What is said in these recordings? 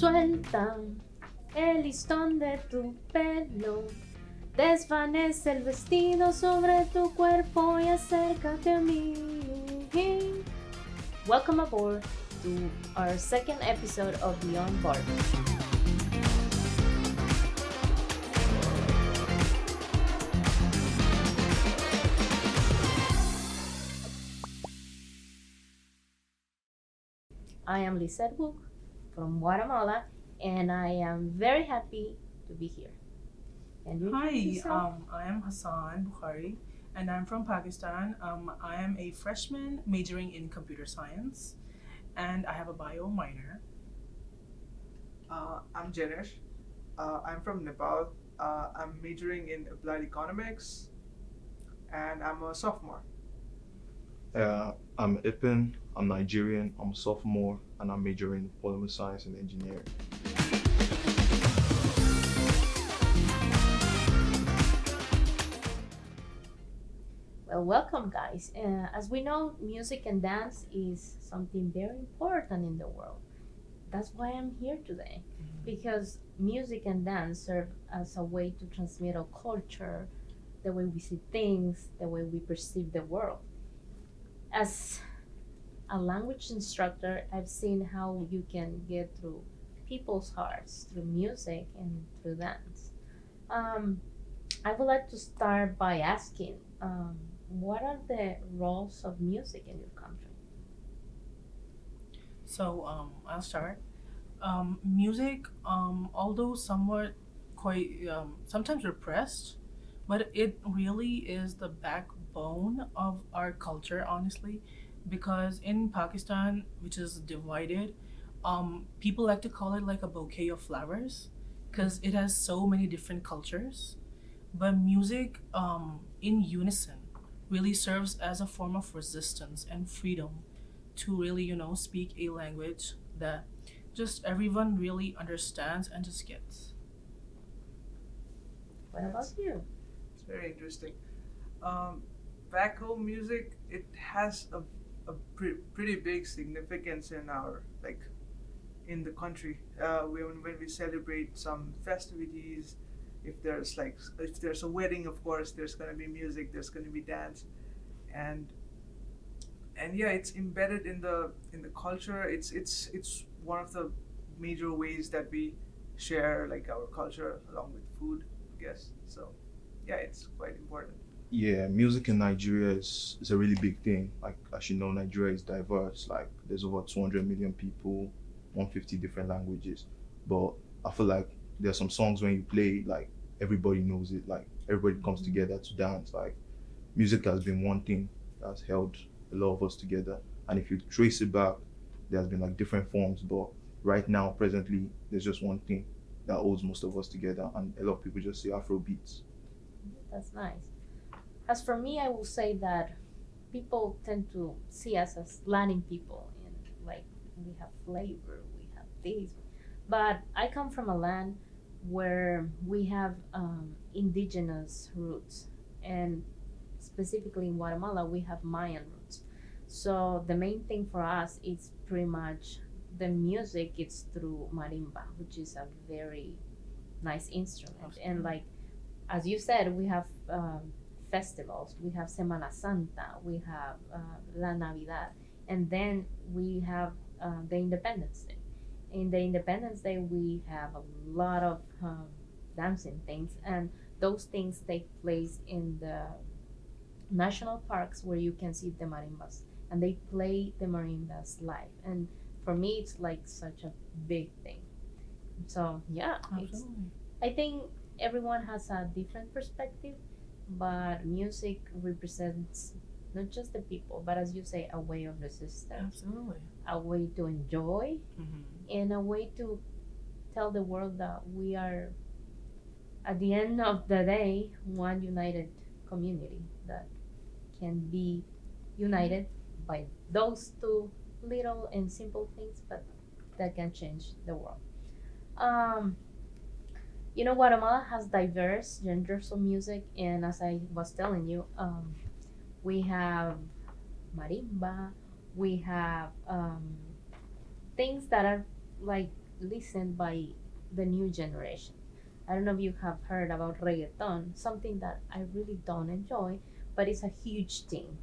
Suelta el listón de tu pelo, desvanece el vestido sobre tu cuerpo y acércate a mí. Welcome aboard to our second episode of Beyond Borders. I am Liseth Wug from Guatemala, and I am very happy to be here. And you Hi, I am Hasan Bukhari, and I'm from Pakistan. I am a freshman majoring in computer science, and I have a bio minor. I'm Jenish. I'm from Nepal. I'm majoring in applied economics, and I'm a sophomore. I'm Ipin, I'm Nigerian, I'm a sophomore, and I'm majoring in polymer science and engineering. Well, welcome, guys. As we know, music and dance is something very important in the world. That's why I'm here today, because music and dance serve as a way to transmit our culture, the way we see things, the way we perceive the world. As a language instructor, I've seen how you can get through people's hearts through music and through dance. I would like to start by asking, what are the roles of music in your country? So I'll start. Music, although somewhat quite sometimes repressed, but it really is the backbone of our culture, honestly, because in Pakistan, which is divided, people like to call it like a bouquet of flowers, because it has so many different cultures. But music, in unison, really serves as a form of resistance and freedom to really, speak a language that just everyone really understands and just gets. What about you? It's very interesting. Back home music, it has a pretty big significance in our in the country. When we celebrate some festivities, if there's a wedding, of course, there's gonna be music, there's gonna be dance, and yeah, it's embedded in the culture. It's one of the major ways that we share like our culture along with food, I guess. So yeah, it's quite important. Yeah, music in Nigeria is a really big thing. Like, as you know, Nigeria is diverse. Like, there's over 200 million people, 150 different languages. But I feel like there's some songs when you play, like, everybody knows it. Like, everybody comes together to dance. Like, music has been one thing that's held a lot of us together. And if you trace it back, there's been like different forms. But right now, presently, there's just one thing that holds most of us together. And a lot of people just say Afro beats. That's nice. As for me, I will say that people tend to see us as Latin people, and like we have flavor, we have this. But I come from a land where we have indigenous roots, and specifically in Guatemala, we have Mayan roots. So the main thing for us is pretty much the music. It's through marimba, which is a very nice instrument, and like as you said, we have festivals. We have Semana Santa. We have La Navidad, and then we have the Independence Day. In the Independence Day, we have a lot of dancing things, and those things take place in the national parks where you can see the marimbas, and they play the marimbas live. And for me, it's like such a big thing. So yeah, Absolutely. I think everyone has a different perspective, but music represents not just the people, but as you say, a way of resistance, Absolutely. a way to enjoy, and a way to tell the world that we are, at the end of the day, one united community that can be united by those two little and simple things, but that can change the world. Um, Guatemala has diverse genres of music, and as I was telling you, we have marimba, we have things that are like listened by the new generation. I don't know if you have heard about reggaeton, something that I really don't enjoy, but it's a huge thing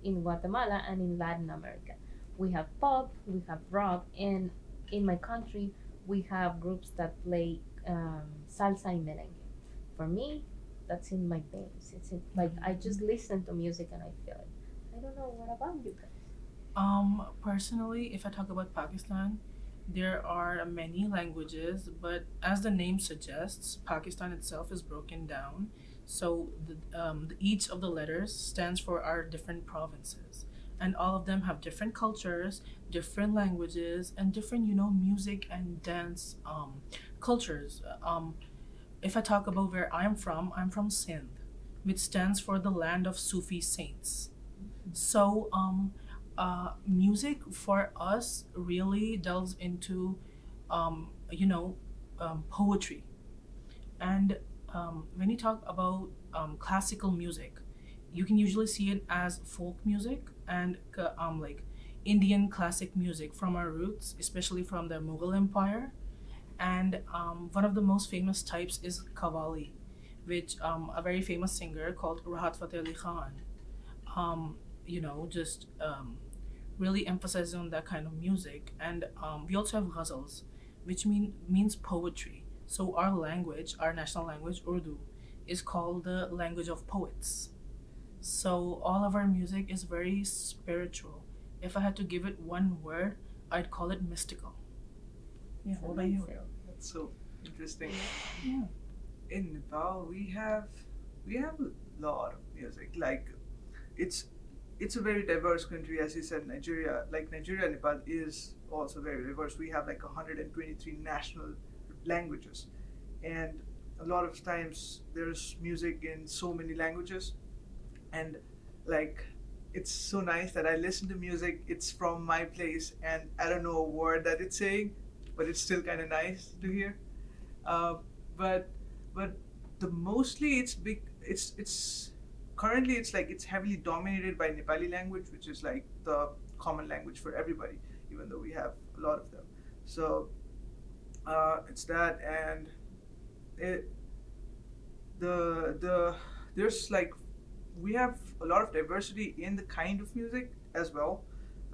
in Guatemala and in Latin America. We have pop, we have rock, and in my country, we have groups that play salsa and merengue. For me, that's in my veins. It's in, like I just listen to music and I feel it. I don't know what about you guys. Personally, if I talk about Pakistan, there are many languages, but as the name suggests, Pakistan itself is broken down. So each of the letters stands for our different provinces, and all of them have different cultures, different languages, and different, music and dance cultures. If I talk about where I'm from Sindh, which stands for the land of Sufi saints. So, music for us really delves into, poetry. And when you talk about classical music, you can usually see it as folk music and like Indian classic music from our roots, especially from the Mughal Empire. And one of the most famous types is Qawwali, which a very famous singer called Rahat Fateh Ali Khan, just really emphasizes on that kind of music. And we also have ghazals, which means poetry. So our language, our national language, Urdu, is called the language of poets. So all of our music is very spiritual. If I had to give it one word, I'd call it mystical. Yeah, what about you? That's so interesting. Yeah. In Nepal, we have a lot of music. Like, it's a very diverse country, as you said. Nigeria, Nepal is also very diverse. We have like 123 national languages, and a lot of times there's music in so many languages, and like it's so nice that I listen to music. It's from my place, and I don't know a word that it's saying, but it's still kind of nice to hear. But the mostly it's big. It's currently it's heavily dominated by Nepali language, which is like the common language for everybody, even though we have a lot of them. So it's that, and it the there's like we have a lot of diversity in the kind of music as well.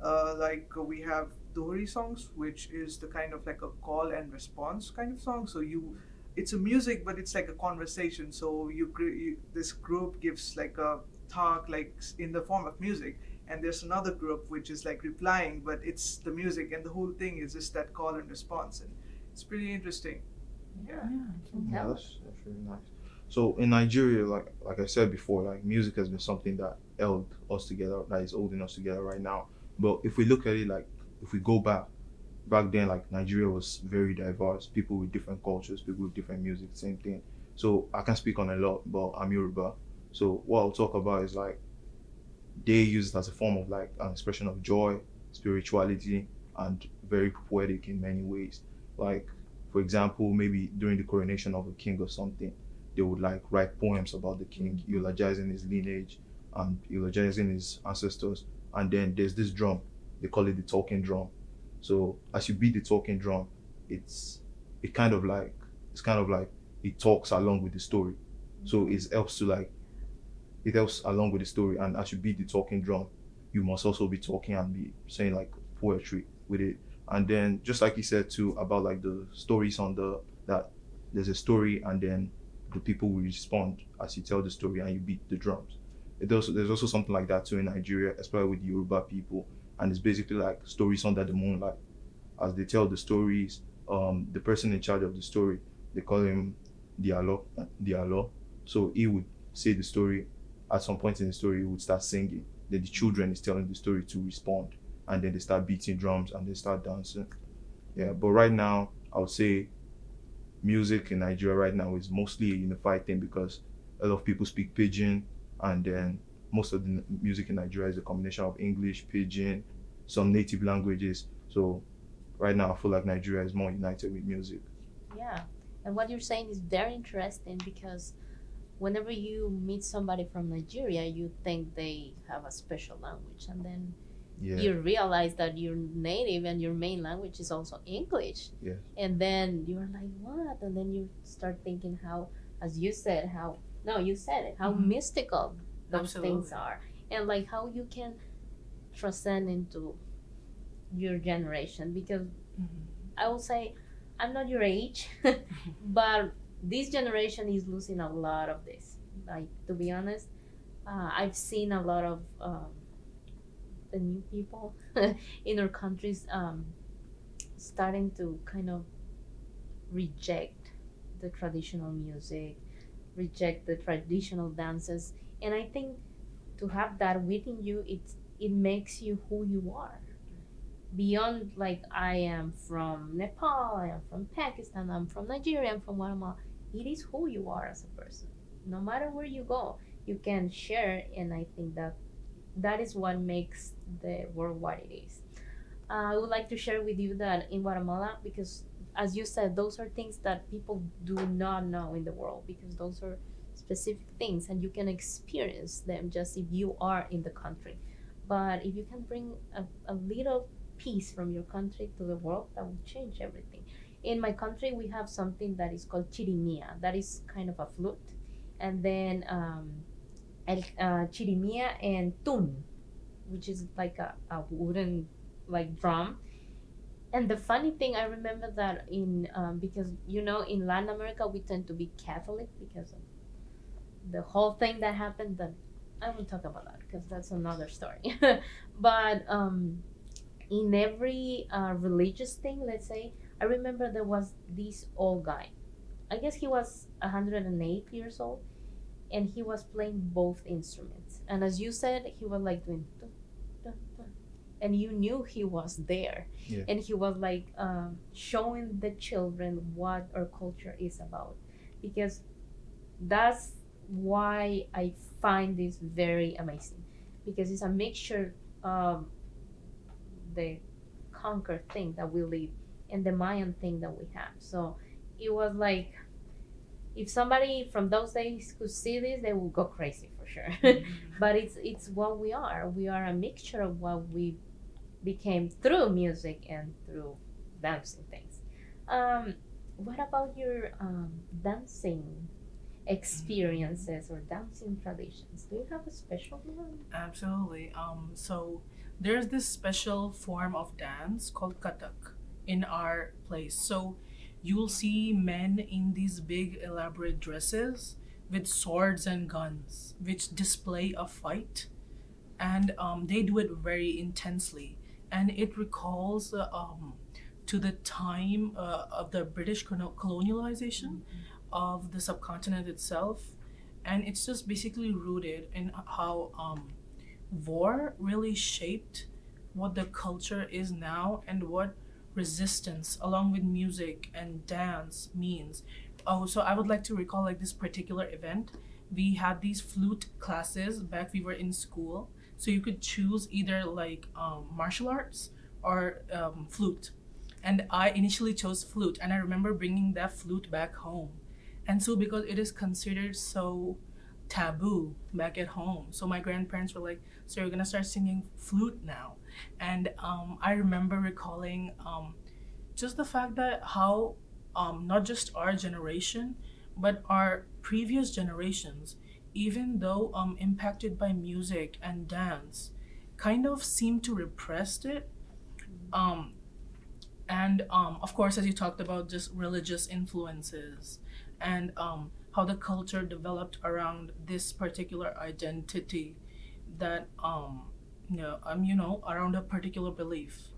Like we have Dohri songs, which is the kind of like a call and response kind of song. So it's a music, but it's like a conversation. So this group gives like a talk, like in the form of music, and there's another group which is like replying, but it's the music, and the whole thing is just that call and response, and it's pretty interesting. Yeah. Yeah, that's really nice. So in Nigeria, like I said before, like music has been something that held us together, that is holding us together right now. But if we look at it, like if we go back then, like Nigeria was very diverse, people with different cultures, people with different music, same thing. So I can speak on a lot, but I'm Yoruba. So what I'll talk about is like they use it as a form of like an expression of joy, spirituality, and very poetic in many ways. Like for example, maybe during the coronation of a king or something, they would like write poems about the king, eulogizing his lineage and eulogizing his ancestors. And then there's this drum, they call it the talking drum. So as you beat the talking drum, it's kind of like it talks along with the story. So it helps along with the story. And as you beat the talking drum, you must also be talking and be saying like poetry with it. And then just like he said too about like the stories on that there's a story, and then the people will respond as you tell the story and you beat the drums. There's also something like that too in Nigeria, especially with the Yoruba people, and it's basically like stories under the moonlight. As they tell the stories, the person in charge of the story, they call him Dialo. So he would say the story. At some point in the story, he would start singing. Then the children is telling the story to respond, and then they start beating drums and they start dancing. Yeah, but right now, I would say music in Nigeria right now is mostly a unified thing because a lot of people speak Pidgin, and then most of the music in Nigeria is a combination of English, Pidgin, some native languages. So right now I feel like Nigeria is more united with music. Yeah, and what you're saying is very interesting because whenever you meet somebody from Nigeria, you think they have a special language, and then Yeah. you realize that your native and your main language is also English. Yes. And then you're like, what? And then you start thinking how, as you said, how, no, you said it, how mystical those things are. And like how you can transcend into your generation. Because I will say, I'm not your age, but this generation is losing a lot of this. Like, to be honest, I've seen a lot of the new people in our countries starting to kind of reject the traditional music, reject the traditional dances, and I think to have that within you, it makes you who you are. Beyond, like, I am from Nepal, I am from Pakistan, I'm from Nigeria, I'm from Guatemala. It is who you are as a person. No matter where you go, you can share, and I think that is what makes the world what it is. I would like to share with you that in Guatemala, because as you said, those are things that people do not know in the world, because those are specific things and you can experience them just if you are in the country. But if you can bring a little piece from your country to the world, that will change everything. In my country, we have something that is called chirimia. That is kind of a flute. And then chirimia and tun, which is like a wooden like drum. And the funny thing, I remember that in because in Latin America we tend to be Catholic because of the whole thing that happened. That I won't talk about that because that's another story. But in every religious thing, let's say, I remember there was this old guy. I guess he was 108 years old, and he was playing both instruments. And as you said, he was like doing dun, dun, dun, and you knew he was there. Yeah. And he was like showing the children what our culture is about, because that's why I find this very amazing, because it's a mixture of the conquer thing that we live and the Mayan thing that we have. So it was like, if somebody from those days could see this, they would go crazy for sure. But it's what we are. We are a mixture of what we became through music and through dancing things. What about your dancing experiences or dancing traditions? Do you have a special one? Absolutely. So there's this special form of dance called Kathak in our place. So you'll see men in these big elaborate dresses with swords and guns, which display a fight, and they do it very intensely, and it recalls to the time of the British colonialization of the subcontinent itself, and it's just basically rooted in how war really shaped what the culture is now and what resistance along with music and dance means. Oh, so I would like to recall like this particular event. We had these flute classes back we were in school, so you could choose either like martial arts or flute, and I initially chose flute, and I remember bringing that flute back home. And so because it is considered so taboo back at home, so my grandparents were like, so you're gonna start singing flute now. And I remember recalling just the fact that how not just our generation but our previous generations, even though impacted by music and dance, kind of seem to repress it. And of course, as you talked about, just religious influences and how the culture developed around this particular identity that around a particular belief,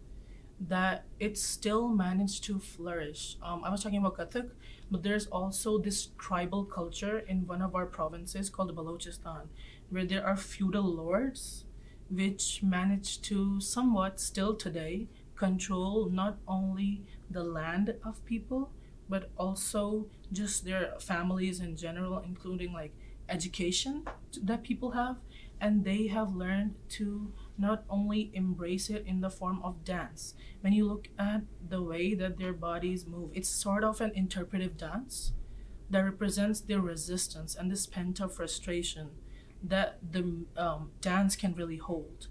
that it still managed to flourish. I was talking about Kathak, but there's also this tribal culture in one of our provinces called Balochistan, where there are feudal lords which manage to somewhat still today control not only the land of people, but also just their families in general, including like education that people have. And they have learned to not only embrace it in the form of dance. When you look at the way that their bodies move, it's sort of an interpretive dance that represents their resistance and this pent-up frustration that the dance can really hold.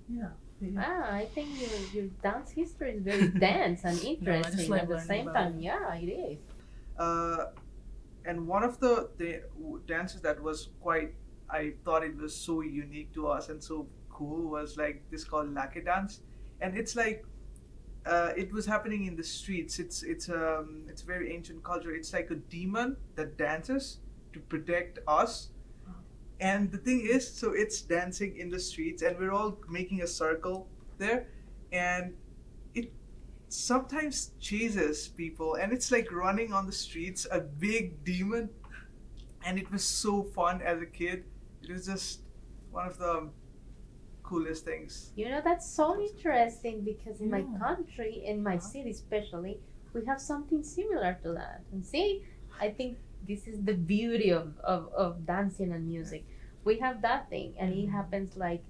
Yeah. I think your dance history is very dense and interesting like at the learning same about time. Yeah, it is. And one of the dances that was quite, I thought it was so unique to us and so cool, was like this called lake dance, and it's like it was happening in the streets. It's a very ancient culture. It's like a demon that dances to protect us. And the thing is, so it's dancing in the streets, and we're all making a circle there, and it sometimes chases people, and it's like running on the streets, a big demon, and it was so fun as a kid. It was just one of the coolest things. You know, that's so interesting because in my Yeah. country, in my city especially, we have something similar to that. And see, I think this is the beauty of dancing and music. We have that thing, and it happens like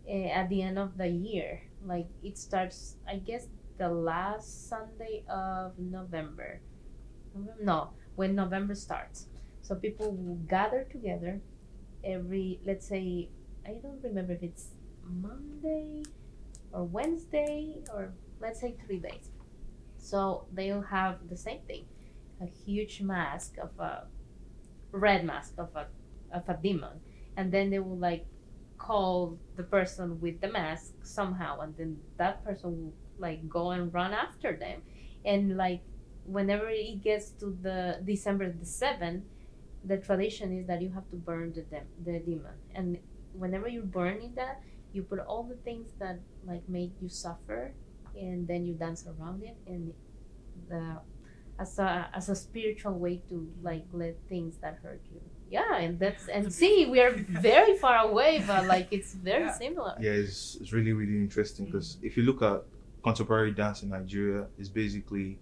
at the end of the year. Like it starts, I guess, the last Sunday of November. No, when November starts. So people will gather together every, let's say, I don't remember if it's Monday or Wednesday, or let's say 3 days. So they'll have the same thing, a huge mask of a red mask of a demon, and then they will like call the person with the mask somehow, and then that person will like go and run after them, and like whenever it gets to the December the 7th, the tradition is that you have to burn the demon, and whenever you're burning that, you put all the things that like make you suffer, and then you dance around it, and the as a spiritual way to like let things that hurt you. Yeah, and that's and see, we are very far away, but like it's very Yeah. similar. Yeah, it's really, really interesting because if you look at contemporary dance in Nigeria, it's basically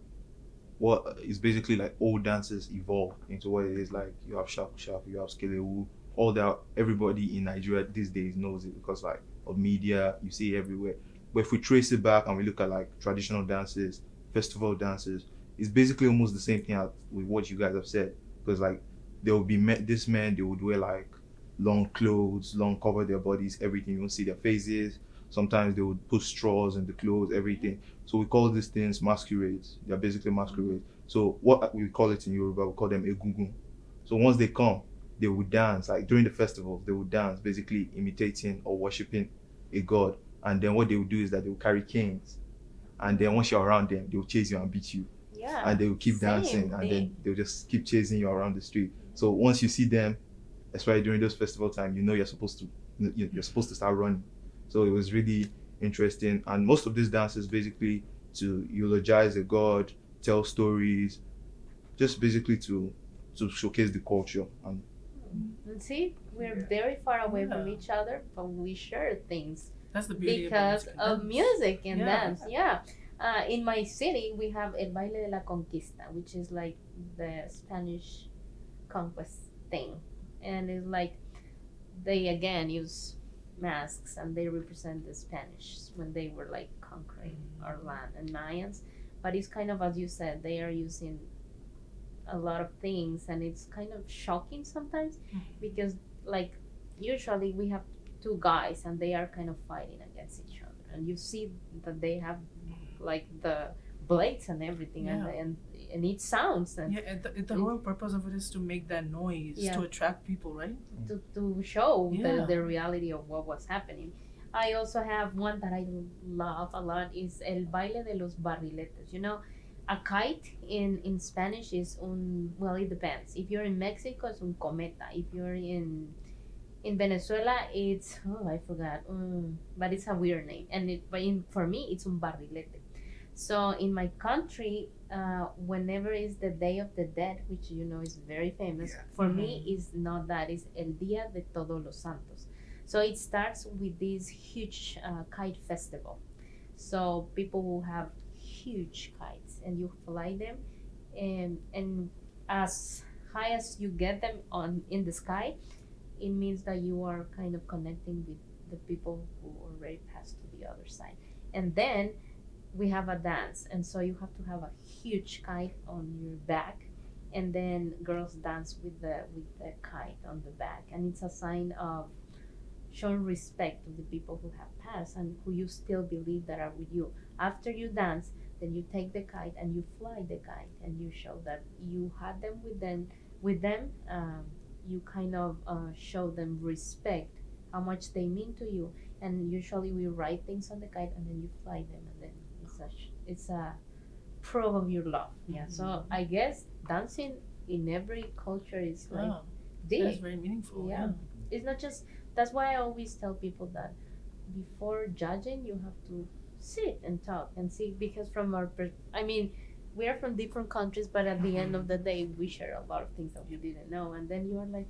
like old dances evolved into what it is. Like you have shaku, you have skelewu, all that. Everybody in Nigeria these days knows it because like of media, you see it everywhere. But if we trace it back and we look at like traditional dances, festival dances, it's basically almost the same thing as with what you guys have said. Because like there will be this men, they would wear like long clothes, long cover their bodies, everything. You won't see their faces. Sometimes they would put straws in the clothes, everything. So we call these things masquerades. They're basically masquerades. So what we call it in Yoruba, we call them egungun. So once they come, they would dance. Like during the festivals, they would dance, basically imitating or worshiping a god. And then what they would do is that they would carry canes. And then once you're around them, they will chase you and beat you. Yeah. And they will keep Same dancing, and then thing. they'll just keep chasing you around the street. So once you see them, especially during those festival time, you know you're supposed to start running. So it was really interesting, and most of these dances basically to eulogize a god, tell stories, just basically to showcase the culture. And And see, we're Yeah. very far away from Yeah. each other, but we share things That's the beauty because of music and Yeah. dance. Yeah. In my city, we have El Baile de la Conquista, which is like the Spanish conquest thing. And it's like they again use masks and they represent the Spanish when they were like conquering our land and Mayans. But it's kind of, as you said, they are using a lot of things, and it's kind of shocking sometimes because like usually we have two guys and they are kind of fighting against each other, and you see that they have like the blades and everything, Yeah. and it sounds and Yeah, and the whole purpose of it is to make that noise Yeah. to attract people, right? to show Yeah. the reality of what was happening. I also have one that I love a lot is El Baile de los Barriletes. You know, a kite in Spanish is well, it depends. If you're in Mexico, it's un cometa. If you're in Venezuela, it's I forgot, but it's a weird name. And for me, it's un barrilete. So in my country, whenever is the Day of the Dead, which you know is very famous, Yeah. for me is not that. It's El Día de Todos los Santos. So it starts with this huge kite festival. So people will have huge kites, and you fly them, and as high as you get them in the sky, it means that you are kind of connecting with the people who already passed to the other side. And then we have a dance, and so you have to have a huge kite on your back, and then girls dance with the kite on the back, and it's a sign of showing respect to the people who have passed and who you still believe that are with you. After you dance, then you take the kite and you fly the kite and you show that you had them with them. You kind of show them respect, how much they mean to you. And usually we write things on the kite and then you fly them, and then it's a proof of your love. Yeah. So I guess dancing in every culture is like deep. That's very meaningful. Yeah. It's not just. That's why I always tell people that before judging, you have to sit and talk and see, because from our we are from different countries, but at the end of the day, we share a lot of things that we didn't know, and then you are like,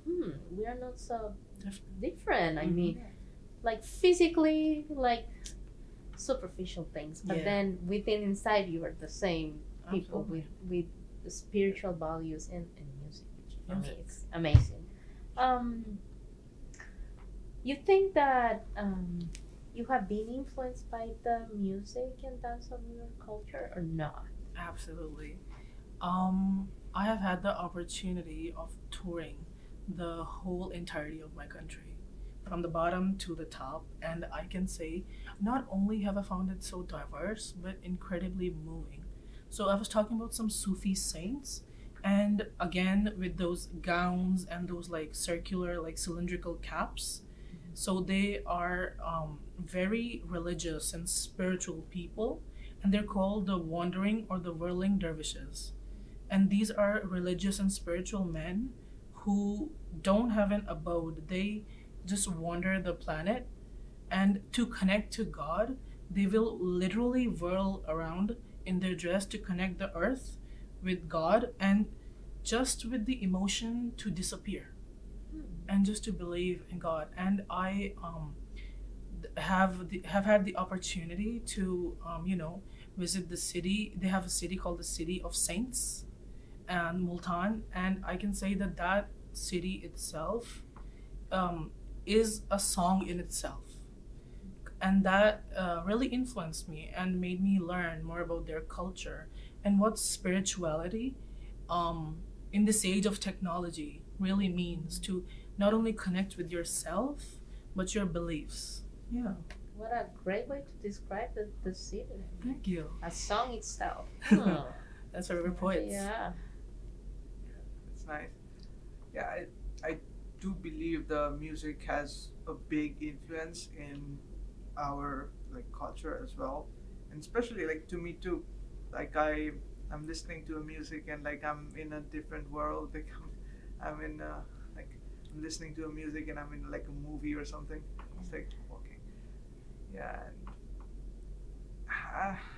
we are not so different. I mean, like physically, like superficial things, but then within inside you are the same people with the spiritual values and music, which for me it's amazing. You think that you have been influenced by the music and dance of your culture or not? Absolutely. I have had the opportunity of touring the whole entirety of my country, from the bottom to the top, and I can say not only have I found it so diverse, but incredibly moving. So I was talking about some Sufi saints, and again with those gowns and those like circular, like cylindrical caps. So they are very religious and spiritual people, and they're called the wandering or the whirling dervishes. And these are religious and spiritual men who don't have an abode. They just wander the planet, and to connect to God, they will literally whirl around in their dress to connect the earth with God, and just with the emotion to disappear and just to believe in God. And I have had the opportunity to visit the city. They have a city called the City of Saints and Multan, and I can say that that city itself is a song in itself, and that really influenced me and made me learn more about their culture and what spirituality in this age of technology really means, to not only connect with yourself but your beliefs. Yeah. What a great way to describe the city. Thank you. A song itself. That's why we're poets. Yeah. It's nice. Yeah, I do believe the music has a big influence in our like culture as well, and especially like to me too. Like I'm listening to a music and like I'm in a different world. Like I'm in like I'm listening to a music and I'm in like a movie or something. It's like walking. Yeah, and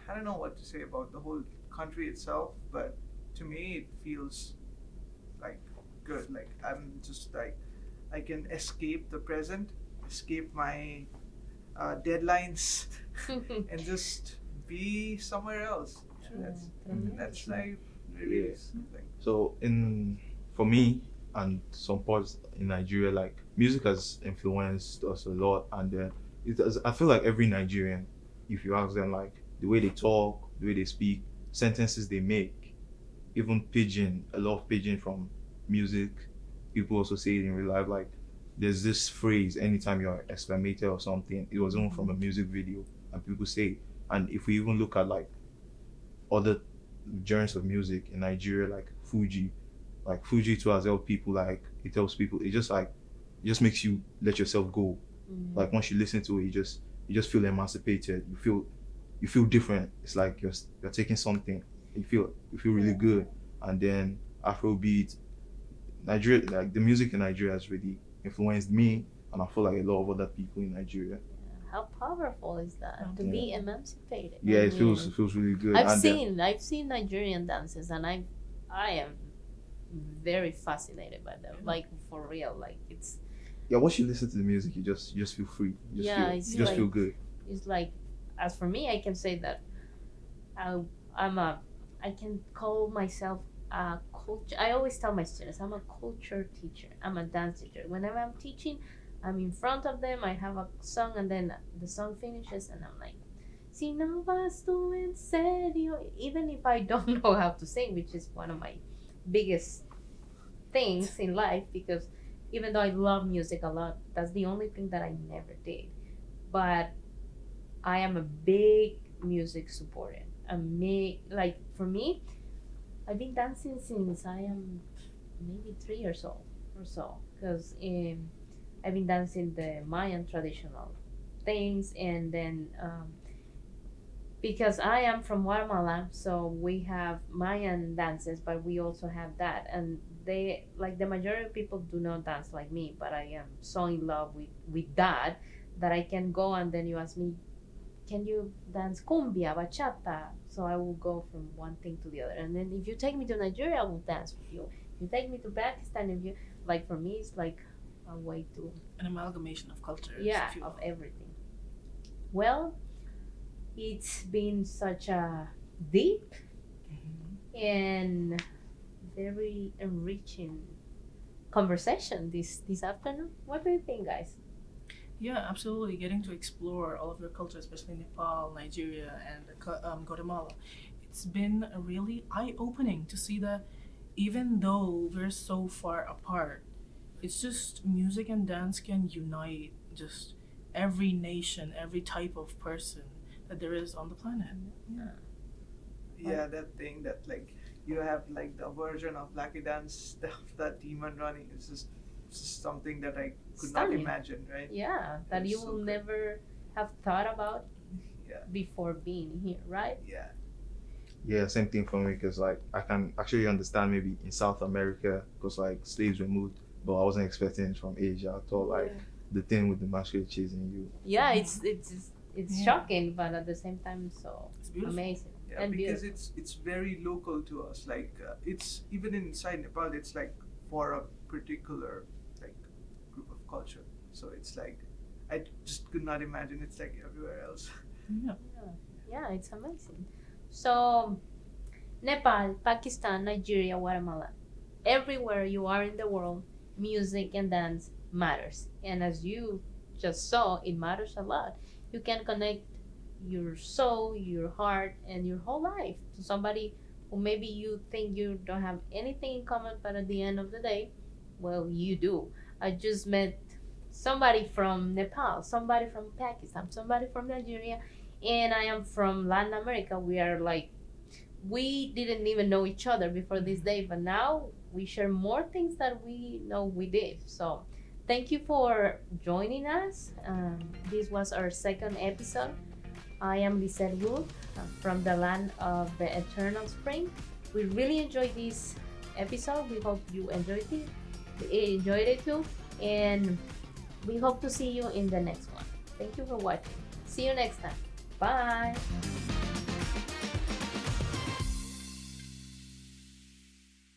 I don't know what to say about the whole country itself, but to me it feels like good. Like I'm just like I can escape the present, escape my deadlines, and just be somewhere else. That's like really something. So for me and some parts in Nigeria, like music has influenced us a lot, and I feel like every Nigerian, if you ask them, like the way they talk, the way they speak, sentences they make, even pidgin, a lot of pidgin from music. People also say it in real life, like there's this phrase anytime you're exclamated or something, it was even from a music video, and people say it. And if we even look at like other genres of music in Nigeria, like Fuji too has helped people, like it helps people, it just makes you let yourself go. Like once you listen to it, you just feel emancipated, you feel different. It's like you're taking something, you feel really good. And then Afrobeat, Nigeria, like the music in Nigeria has really influenced me, and I feel like a lot of other people in Nigeria. How powerful is that to be emancipated? Yeah, it feels really good. I've seen Nigerian dances, and I am very fascinated by them. Like for real, like it's. Yeah, once you listen to the music, you just feel free. You just feel good. It's like, as for me, I can say that I can call myself a culture. I always tell my students I'm a culture teacher. I'm a dance teacher. Whenever I'm teaching, I'm in front of them. I have a song, and then the song finishes, and I'm like, "Si no vas tú en serio," even if I don't know how to sing, which is one of my biggest things in life, because even though I love music a lot, that's the only thing that I never did. But I am a big music supporter. Like for me, I've been dancing since I am maybe 3 years old or so, because I've been dancing the Mayan traditional things, and then because I am from Guatemala, so we have Mayan dances, but we also have that, and they like the majority of people do not dance like me, but I am so in love with that I can go, and then you ask me, can you dance cumbia, bachata? So I will go from one thing to the other, and then if you take me to Nigeria, I will dance with you. If you take me to Pakistan, if you like, for me, it's like a way to An amalgamation of cultures. yeah, if you of will. everything. Well, it's been such a deep Mhm. and very enriching conversation this afternoon. What do you think, guys? Yeah, absolutely. Getting to explore all of your culture, especially Nepal, Nigeria, and Guatemala. It's been really eye-opening to see that even though we're so far apart, it's just music and dance can unite just every nation, every type of person that there is on the planet. Yeah, that thing that like you have like the version of Lucky Dance stuff, that demon running is just something that I could Stunning. not imagine, right? Yeah, that It's you so will good. never have thought about Yeah, before being here, right? yeah, Yeah, same thing for me, because like I can actually understand maybe in South America, because like slaves were moved, but I wasn't expecting it from Asia at all. Like the thing with the masquerade chasing you. Yeah, it's Yeah. shocking, but at the same time, so It's beautiful. amazing yeah. and Because beautiful. it's very local to us. Like it's even inside Nepal, it's like for a particular like group of culture. So it's like I just could not imagine it's like everywhere else. Yeah. Yeah, it's amazing. So, Nepal, Pakistan, Nigeria, Guatemala, everywhere you are in the world, music and dance matters. And as you just saw, it matters a lot. You can connect your soul, your heart, and your whole life to somebody who maybe you think you don't have anything in common, but at the end of the day, well, you do. I just met somebody from Nepal, somebody from Pakistan, somebody from Nigeria, and I am from Latin America. We are like, we didn't even know each other before this day, but now we share more things that we know we did. So thank you for joining us. This was our second episode. I am Liseth Wug from the land of the eternal spring. We really enjoyed this episode. We hope you enjoyed it too, and we hope to see you in the next one. Thank you for watching. See you next time. Bye.